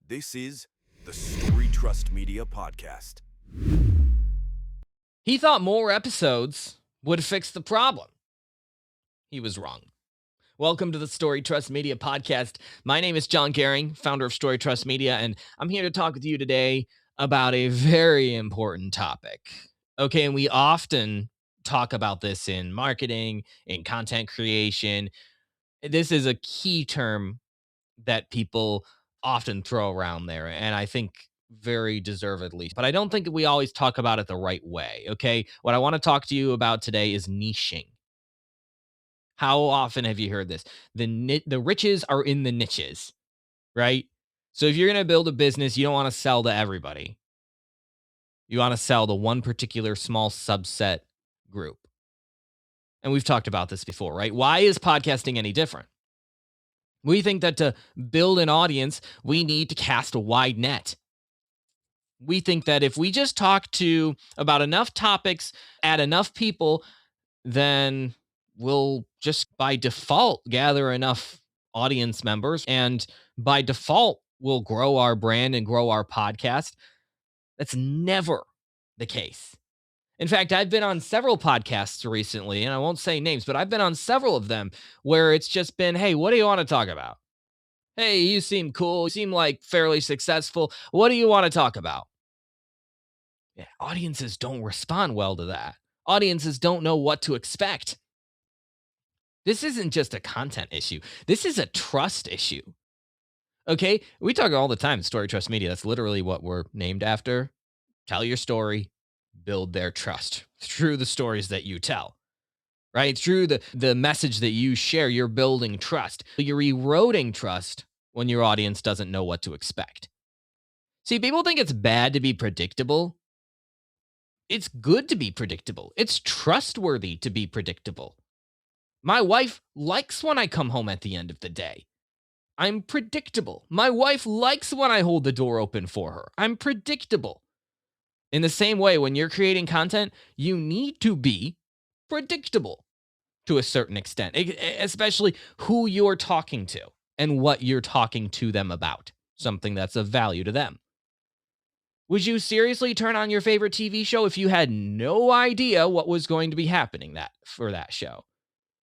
This is the Story Trust Media Podcast. He thought more episodes would fix the problem. He was wrong. Welcome to the Story Trust Media Podcast. My name is John Gehring, founder of Story Trust Media, and I'm here to talk with you today about a very important topic. Okay, and we often talk about this in marketing, in content creation. This is a key term that people often throw around there, and I think very deservedly. But I don't think we always talk about it the right way, okay? What I want to talk to you about today is niching. How often have you heard this? The riches are in the niches, right? So if you're going to build a business, you don't want to sell to everybody. You want to sell to one particular small subset group. And we've talked about this before, right? Why is podcasting any different? We think that to build an audience, we need to cast a wide net. We think that if we just talk to about enough topics at enough people, then we'll just by default gather enough audience members. And by default, we'll grow our brand and grow our podcast. That's never the case. In fact, I've been on several podcasts recently, and I won't say names, but I've been on several of them where it's just been, hey, what do you want to talk about? Hey, you seem cool. You seem like fairly successful. What do you want to talk about? Yeah, audiences don't respond well to that. Audiences don't know what to expect. This isn't just a content issue. This is a trust issue. Okay? We talk all the time, Story Trust Media. That's literally what we're named after. Tell your story, build their trust through the stories that you tell. Right? Through the message that you share, you're building trust. You're eroding trust when your audience doesn't know what to expect. See, people think it's bad to be predictable. It's good to be predictable. It's trustworthy to be predictable. My wife likes when I come home at the end of the day. I'm predictable. My wife likes when I hold the door open for her. I'm predictable. In the same way, when you're creating content, you need to be predictable to a certain extent, especially who you're talking to and what you're talking to them about, something that's of value to them. Would you seriously turn on your favorite TV show if you had no idea what was going to be happening for that show?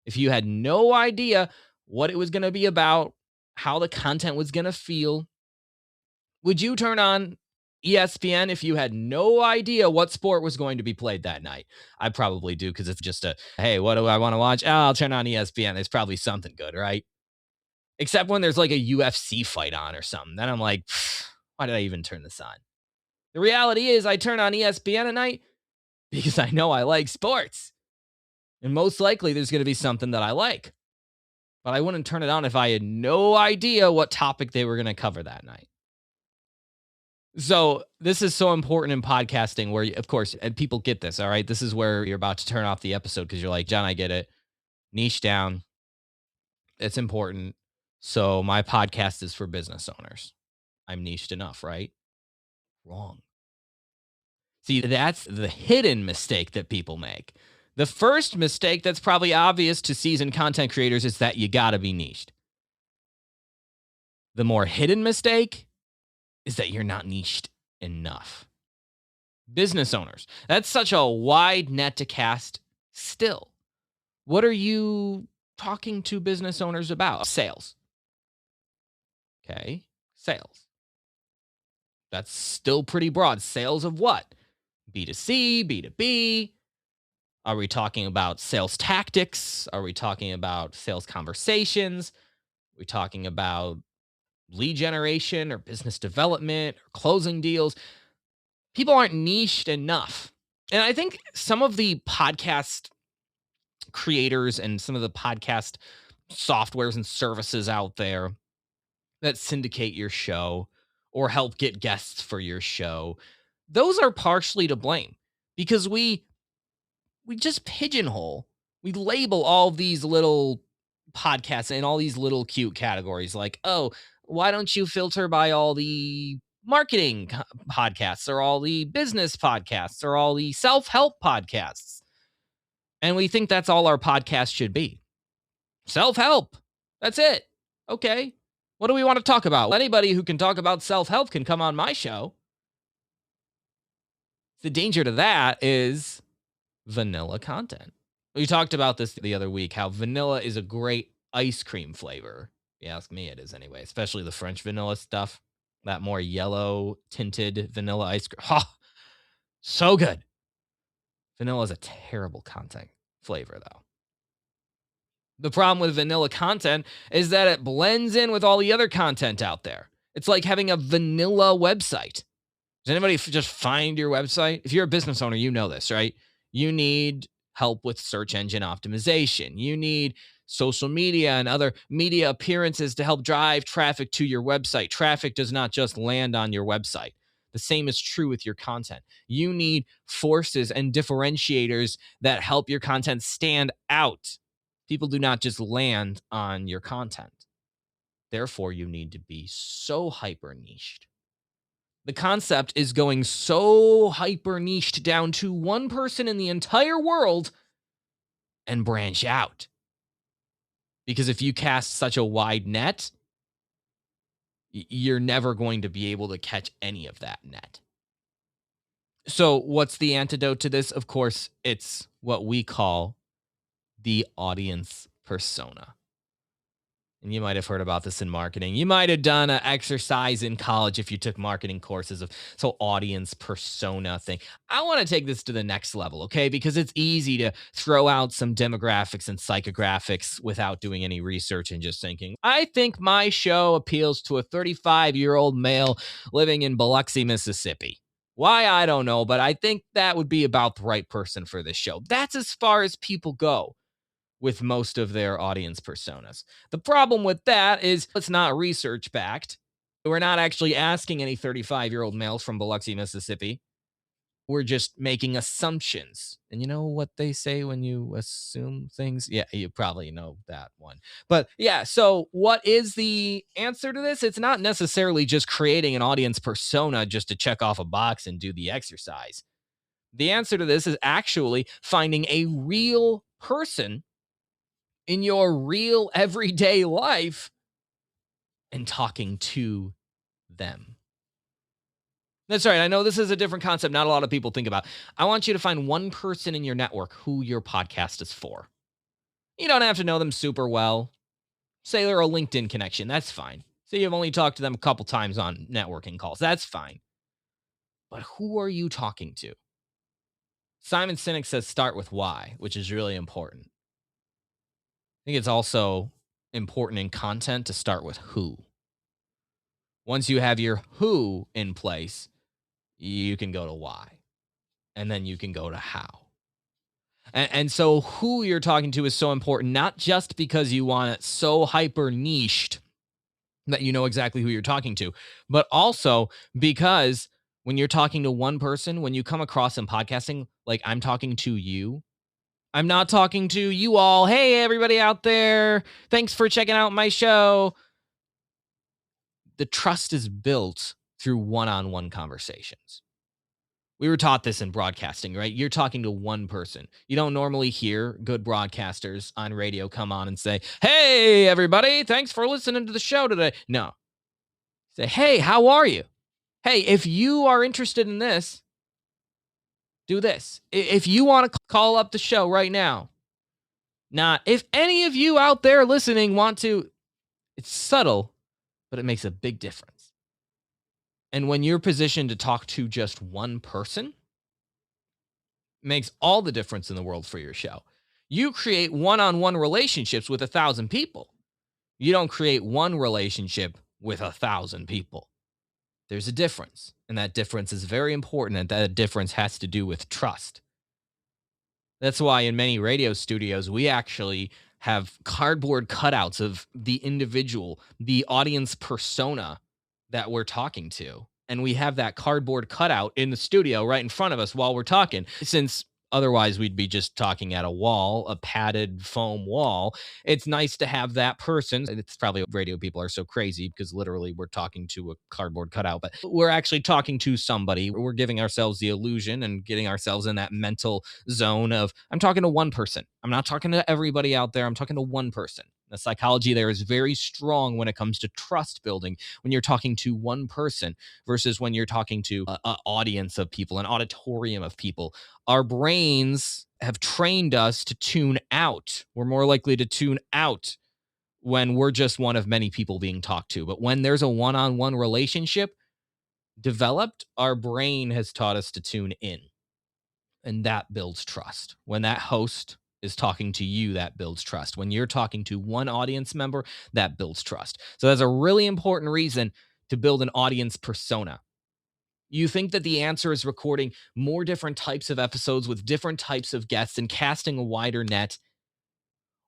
If you had no idea what it was going to be about, how the content was going to feel? Would you turn on ESPN if you had no idea what sport was going to be played that night? I probably do, because it's just hey, what do I want to watch? Oh, I'll turn on ESPN. There's probably something good, right? Except when there's like a UFC fight on or something. Then I'm like, why did I even turn this on? The reality is I turn on ESPN at night because I know I like sports. And most likely there's going to be something that I like. But I wouldn't turn it on if I had no idea what topic they were going to cover that night. So this is so important in podcasting where, of course, and people get this, all right? This is where you're about to turn off the episode because you're like, John, I get it. Niche down. It's important. So my podcast is for business owners. I'm niched enough, right? Wrong. See, that's the hidden mistake that people make. The first mistake that's probably obvious to seasoned content creators is that you gotta be niched. The more hidden mistake is that you're not niched enough. Business owners, that's such a wide net to cast still. What are you talking to business owners about? Sales. Okay, sales. That's still pretty broad. Sales of what? B2C, B2B. Are we talking about sales tactics? Are we talking about sales conversations? Are we talking about lead generation or business development or closing deals? People aren't niched enough. And I think some of the podcast creators and some of the podcast softwares and services out there that syndicate your show or help get guests for your show, those are partially to blame because we just pigeonhole, we label all these little podcasts in all these little cute categories like, oh, why don't you filter by all the marketing podcasts or all the business podcasts or all the self-help podcasts? And we think that's all our podcast should be. Self-help. That's it. Okay. What do we want to talk about? Anybody who can talk about self-help can come on my show. The danger to that is vanilla content. We talked about this the other week, how vanilla is a great ice cream flavor. If you ask me, it is anyway, especially the French vanilla stuff. That more yellow tinted vanilla ice cream. Oh, so good. Vanilla is a terrible content flavor, though. The problem with vanilla content is that it blends in with all the other content out there. It's like having a vanilla website. Does anybody just find your website? If you're a business owner, you know this, right? You need help with search engine optimization. You need social media and other media appearances to help drive traffic to your website. Traffic does not just land on your website. The same is true with your content. You need forces and differentiators that help your content stand out. People do not just land on your content. Therefore, you need to be so hyper niched. The concept is going so hyper niched down to one person in the entire world and branch out. Because if you cast such a wide net, you're never going to be able to catch any of that net. So what's the antidote to this? Of course, it's what we call the audience persona. And you might have heard about this in marketing. You might have done an exercise in college if you took marketing courses of audience persona thing. I want to take this to the next level, okay? Because it's easy to throw out some demographics and psychographics without doing any research and just thinking, I think my show appeals to a 35-year-old male living in Biloxi, Mississippi. Why, I don't know, but I think that would be about the right person for this show. That's as far as people go with most of their audience personas. The problem with that is it's not research backed. We're not actually asking any 35-year-old males from Biloxi, Mississippi. We're just making assumptions. And you know what they say when you assume things? Yeah, you probably know that one. But yeah, so what is the answer to this? It's not necessarily just creating an audience persona just to check off a box and do the exercise. The answer to this is actually finding a real person in your real everyday life and talking to them. That's right. I know this is a different concept. Not a lot of people think about. I want you to find one person in your network who your podcast is for. You don't have to know them super well. Say they're a LinkedIn connection. That's fine. Say you've only talked to them a couple times on networking calls. That's fine. But who are you talking to? Simon Sinek says start with why, which is really important. I think it's also important in content to start with who. Once you have your who in place, you can go to why, and then you can go to how. And so who you're talking to is so important, not just because you want it so hyper niched that you know exactly who you're talking to, but also because when you're talking to one person, when you come across in podcasting, like I'm talking to you, I'm not talking to you all. Hey, everybody out there. Thanks for checking out my show. The trust is built through one-on-one conversations. We were taught this in broadcasting, right? You're talking to one person. You don't normally hear good broadcasters on radio come on and say, hey, everybody, thanks for listening to the show today. No. Say, hey, how are you? Hey, if you are interested in this, do this. If you want to call up the show right now, not if any of you out there listening want to, it's subtle, but it makes a big difference. And when you're positioned to talk to just one person, it makes all the difference in the world for your show. You create one-on-one relationships with 1,000 people. You don't create one relationship with 1,000 people. There's a difference, and that difference is very important, and that difference has to do with trust. That's why in many radio studios, we actually have cardboard cutouts of the individual, the audience persona that we're talking to. And we have that cardboard cutout in the studio right in front of us while we're talking, since otherwise we'd be just talking at a wall, a padded foam wall. It's nice to have that person. It's probably radio people are so crazy because literally we're talking to a cardboard cutout, but we're actually talking to somebody. We're giving ourselves the illusion and getting ourselves in that mental zone of, I'm talking to one person. I'm not talking to everybody out there. I'm talking to one person. The psychology there is very strong when it comes to trust building, when you're talking to one person versus when you're talking to an audience of people, an auditorium of people. Our brains have trained us to tune out. We're more likely to tune out when we're just one of many people being talked to. But when there's a one-on-one relationship developed, our brain has taught us to tune in. And that builds trust. When that host is talking to you, that builds trust. When you're talking to one audience member, that builds trust. So that's a really important reason to build an audience persona. You think that the answer is recording more different types of episodes with different types of guests and casting a wider net.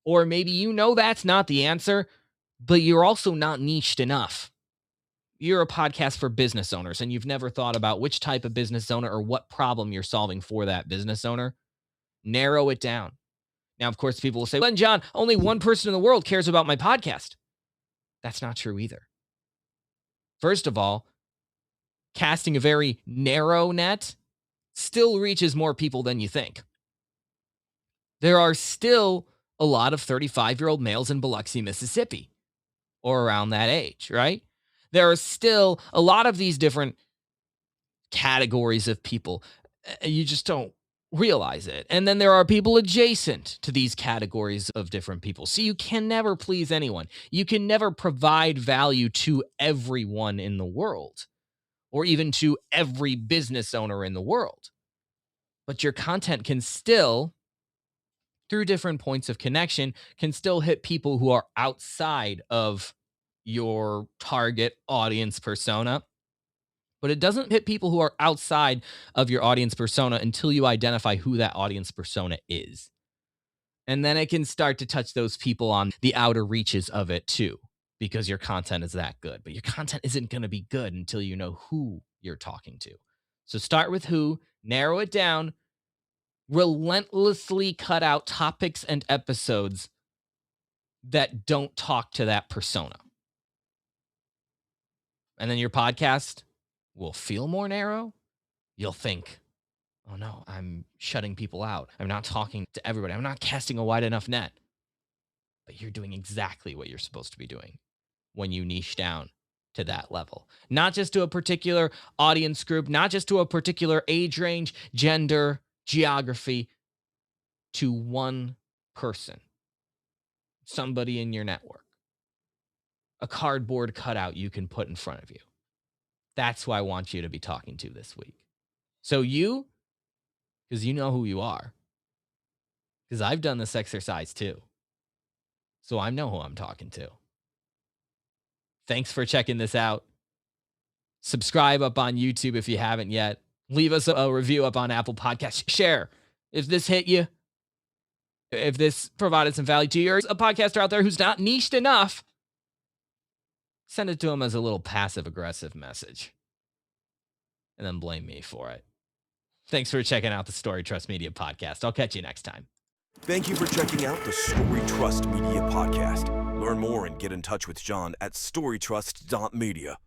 Or maybe you know that's not the answer, but you're also not niched enough. You're a podcast for business owners and you've never thought about which type of business owner or what problem you're solving for that business owner. Narrow it down. Now, of course, people will say, well, then, John, only one person in the world cares about my podcast. That's not true either. First of all, casting a very narrow net still reaches more people than you think. There are still a lot of 35-year-old males in Biloxi, Mississippi, or around that age, right? There are still a lot of these different categories of people. You just don't realize it. And then there are people adjacent to these categories of different people. So you can never please anyone. You can never provide value to everyone in the world, or even to every business owner in the world. But your content can still, through different points of connection, can still hit people who are outside of your target audience persona. But it doesn't hit people who are outside of your audience persona until you identify who that audience persona is. And then it can start to touch those people on the outer reaches of it too, because your content is that good. But your content isn't going to be good until you know who you're talking to. So start with who, narrow it down, relentlessly cut out topics and episodes that don't talk to that persona. And then your podcast will feel more narrow. You'll think, oh no, I'm shutting people out. I'm not talking to everybody. I'm not casting a wide enough net. But you're doing exactly what you're supposed to be doing when you niche down to that level. Not just to a particular audience group, not just to a particular age range, gender, geography, to one person, somebody in your network, a cardboard cutout you can put in front of you. That's who I want you to be talking to this week. So you, because you know who you are, because I've done this exercise too. So I know who I'm talking to. Thanks for checking this out. Subscribe up on YouTube if you haven't yet. Leave us a review up on Apple Podcasts. Share if this hit you, if this provided some value to you. Or a podcaster out there who's not niched enough, send it to them as a little passive-aggressive message. And then blame me for it. Thanks for checking out the Story Trust Media podcast. I'll catch you next time. Thank you for checking out the Story Trust Media podcast. Learn more and get in touch with John at storytrust.media.